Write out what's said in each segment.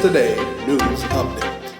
Today News Update.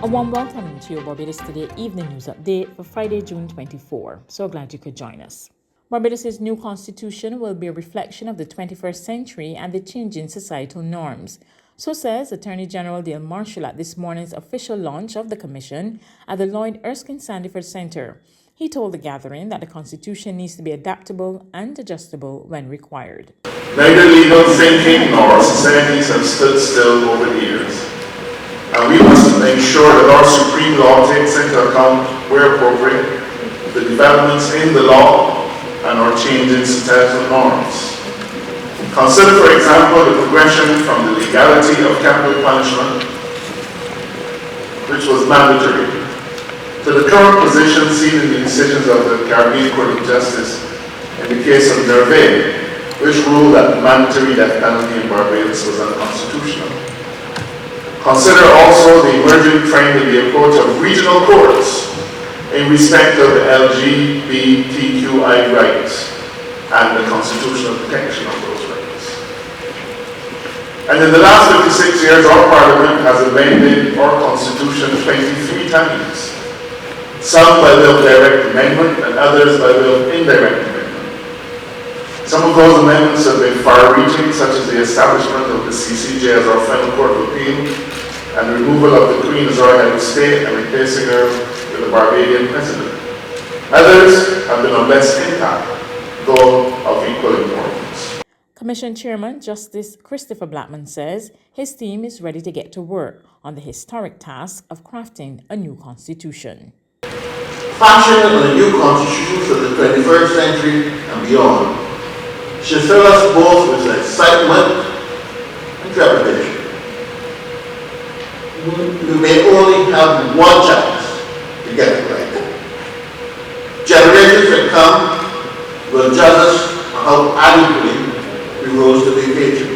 A warm welcome to your Barbados Today Evening News Update for Friday, June 24. So glad you could join us. Barbados' new constitution will be a reflection of the 21st century and the changing societal norms. So says Attorney General Dale Marshall at this morning's official launch of the Commission at the Lloyd Erskine Sandiford Center. He told the gathering that the Constitution needs to be adaptable and adjustable when required. Neither legal thinking nor societies have stood still over the years, and we must ensure that our supreme law takes into account, where appropriate, the developments in the law and our changing societal norms. Consider, for example, the progression from the legality of capital punishment, which was mandatory, to the current position seen in the decisions of the Caribbean Court of Justice in the case of Nerve, which ruled that the mandatory death penalty in Barbados was unconstitutional. Consider also the emerging trend in the approach of regional courts in respect of the LGBTQI rights and the constitutional protection of those rights. And in the last 56 years, our Parliament has amended our Constitution 23 times, some by way of direct amendment and others by way of indirect amendment. Some of those amendments have been far-reaching, such as the establishment of the CCJ as our final court of appeal and the removal of the Queen as our head of state and replacing her with a Barbadian president. Others have been of less impact, though of equal importance. Commission Chairman Justice Christopher Blackman says his team is ready to get to work on the historic task of crafting a new constitution. Fashioning a new constitution for the 21st century and beyond should fill us both with excitement and trepidation. We may only have one chance to get it right. Generations that come will judge us on how adequately we rose to the occasion.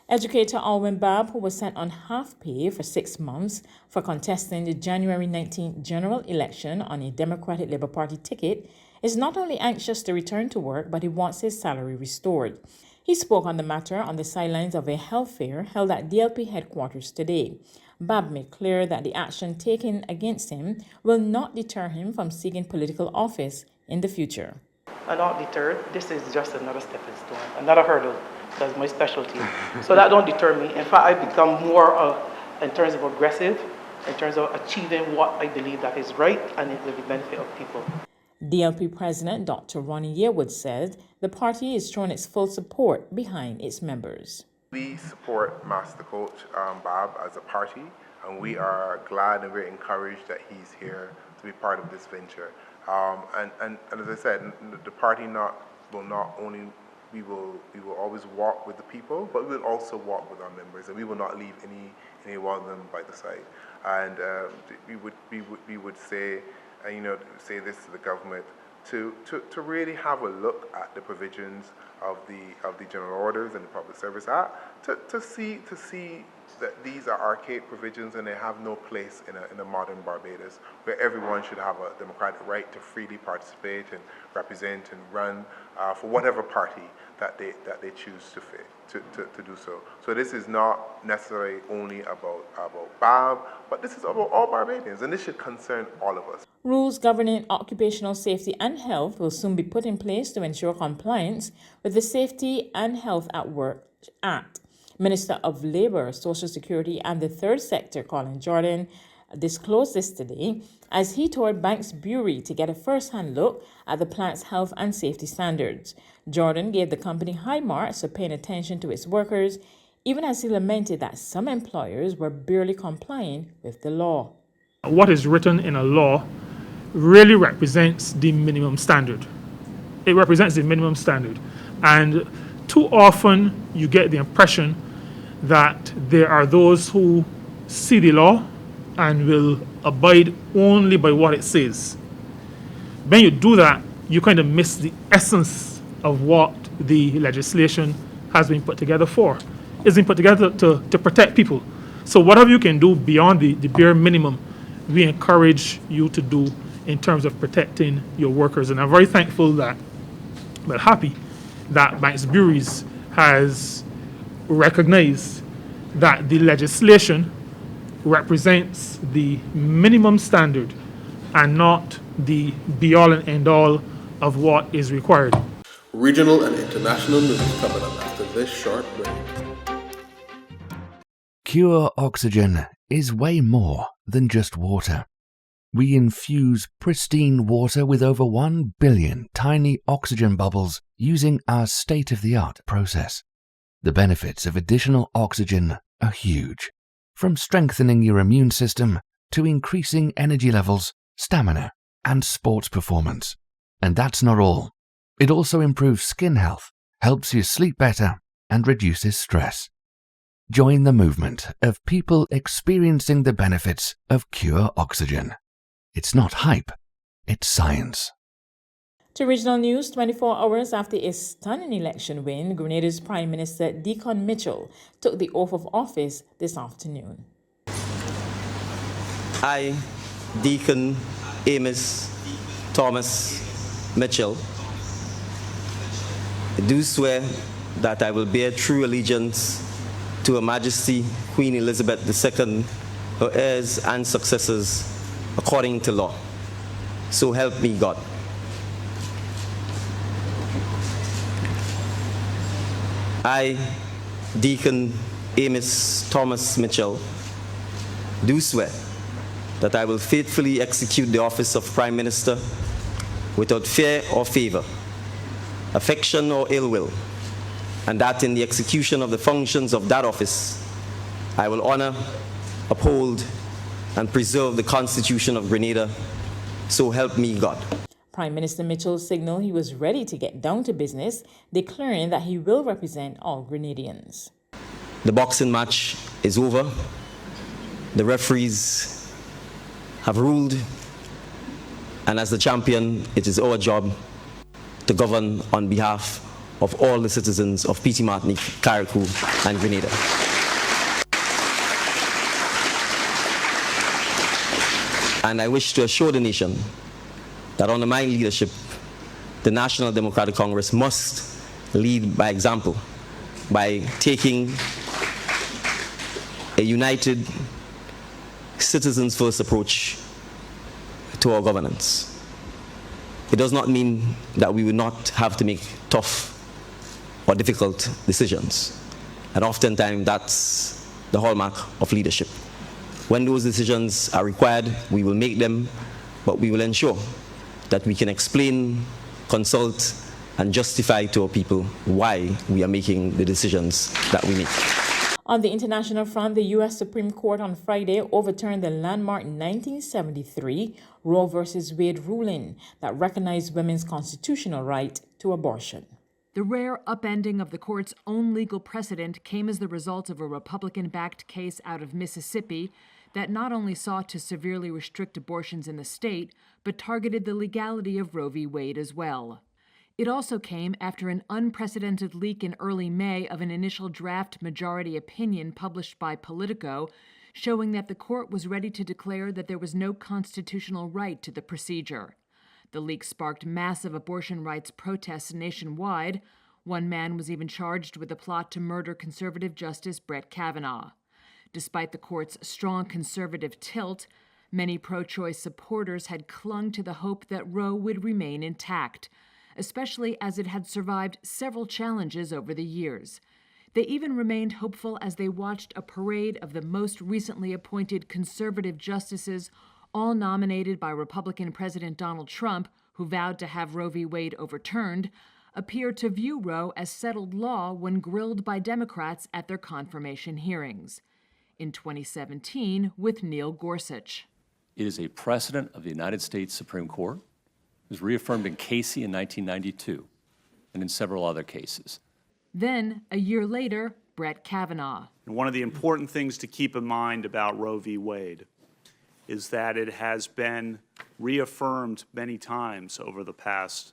Educator Alwyn Babb, who was sent on half pay for 6 months for contesting the January 19th general election on a Democratic Labour Party ticket, is not only anxious to return to work, but he wants his salary restored. He spoke on the matter on the sidelines of a health fair held at DLP headquarters today. Babb made clear that the action taken against him will not deter him from seeking political office in the future. I'm not deterred. This is just another stepping stone, another hurdle. That's my specialty. So that don't deter me. In fact, I become more in terms of aggressive, in terms of achieving what I believe that is right and it will be benefit of people. DLP President Dr. Ronnie Yearwood said the party is showing its full support behind its members. We support Master Coach Babb as a party, and we are glad and very encouraged that he's here to be part of this venture. And as I said, the party will not only we will always walk with the people, but we will also walk with our members, and we will not leave any one of them by the side. And we would say, say this to the government to really have a look at the provisions of the General Orders and the Public Service Act to see that these are archaic provisions and they have no place in a modern Barbados, where everyone should have a democratic right to freely participate and represent and run for whatever party that they choose to do so. So this is not necessarily only about Babb, but this is about all Barbadians, and this should concern all of us. Rules governing occupational safety and health will soon be put in place to ensure compliance with the Safety and Health at Work Act. Minister of Labour, Social Security and the Third Sector, Colin Jordan, disclosed this today as he toured Banks Brewery to get a first-hand look at the plant's health and safety standards. Jordan gave the company high marks for paying attention to its workers, even as he lamented that some employers were barely complying with the law. What is written in a law really represents the minimum standard. It represents the minimum standard. And too often you get the impression that there are those who see the law and will abide only by what it says. When you do that, you kind of miss the essence of what the legislation has been put together for. It's been put together to protect people. So whatever you can do beyond the bare minimum, we encourage you to do in terms of protecting your workers. And I'm very thankful happy that Banks Breweries has recognized that the legislation represents the minimum standard and not the be-all and end-all of what is required. Regional and international news coming up after this short break. Pure oxygen is way more than just water. We infuse pristine water with over 1 billion tiny oxygen bubbles using our state-of-the-art process. The benefits of additional oxygen are huge, from strengthening your immune system to increasing energy levels, stamina, and sports performance. And that's not all. It also improves skin health, helps you sleep better, and reduces stress. Join the movement of people experiencing the benefits of pure oxygen. It's not hype, it's science. To regional news, 24 hours after a stunning election win, Grenada's Prime Minister Deacon Mitchell took the oath of office this afternoon. I, Deacon Amos Thomas Mitchell, do swear that I will bear true allegiance to Her Majesty Queen Elizabeth II, her heirs and successors, according to law. So help me God. I, Deacon Amos Thomas Mitchell, do swear that I will faithfully execute the office of Prime Minister without fear or favor, affection or ill will, and that in the execution of the functions of that office, I will honor, uphold, and preserve the Constitution of Grenada. So help me God. Prime Minister Mitchell signaled he was ready to get down to business, declaring that he will represent all Grenadians. The boxing match is over. The referees have ruled, and as the champion, it is our job to govern on behalf of all the citizens of PT Martinique, Carriacou, and Grenada. And I wish to assure the nation that under my leadership, the National Democratic Congress must lead by example by taking a united, citizens-first approach to our governance. It does not mean that we will not have to make tough or difficult decisions. And oftentimes that's the hallmark of leadership. When those decisions are required, we will make them, but we will ensure that we can explain, consult, and justify to our people why we are making the decisions that we make. On the international front, the U.S. Supreme Court on Friday overturned the landmark 1973 Roe v. Wade ruling that recognized women's constitutional right to abortion. The rare upending of the court's own legal precedent came as the result of a Republican-backed case out of Mississippi that not only sought to severely restrict abortions in the state, but targeted the legality of Roe v. Wade as well. It also came after an unprecedented leak in early May of an initial draft majority opinion published by Politico, showing that the court was ready to declare that there was no constitutional right to the procedure. The leak sparked massive abortion rights protests nationwide. One man was even charged with a plot to murder conservative Justice Brett Kavanaugh. Despite the court's strong conservative tilt, many pro-choice supporters had clung to the hope that Roe would remain intact, especially as it had survived several challenges over the years. They even remained hopeful as they watched a parade of the most recently appointed conservative justices, all nominated by Republican President Donald Trump, who vowed to have Roe v. Wade overturned, appear to view Roe as settled law when grilled by Democrats at their confirmation hearings. In 2017, with Neil Gorsuch. It is a precedent of the United States Supreme Court. It was reaffirmed in Casey in 1992 and in several other cases. Then, a year later, Brett Kavanaugh. And one of the important things to keep in mind about Roe v. Wade is that it has been reaffirmed many times over the past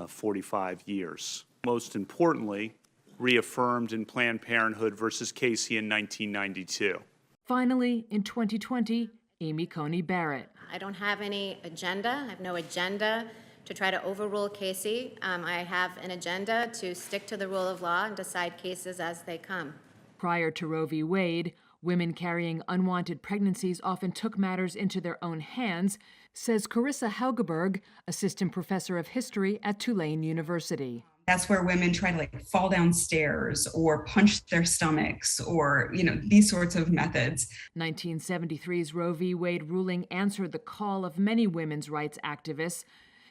45 years. Most importantly, reaffirmed in Planned Parenthood versus Casey in 1992. Finally, in 2020, Amy Coney Barrett. I don't have any agenda. I have no agenda to try to overrule Casey. I have an agenda to stick to the rule of law and decide cases as they come. Prior to Roe v. Wade, women carrying unwanted pregnancies often took matters into their own hands, says Carissa Haugeberg, assistant professor of history at Tulane University. That's where women try to fall down stairs or punch their stomachs or, these sorts of methods. 1973's Roe v. Wade ruling answered the call of many women's rights activists,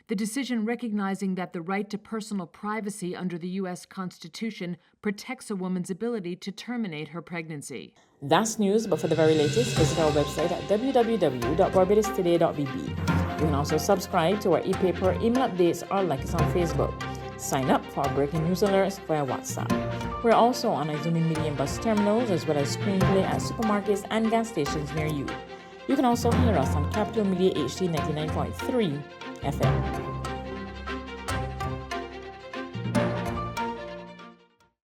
the decision recognizing that the right to personal privacy under the U.S. Constitution protects a woman's ability to terminate her pregnancy. That's news, but for the very latest, visit our website at www.barbadostoday.bb. You can also subscribe to our e-paper, email updates, or like us on Facebook. Sign up for our breaking news alerts via WhatsApp. We're also on Izumi Medium bus terminals as well as screenplay at supermarkets and gas stations near you. You can also hear us on Capital Media HD 99.3 FM.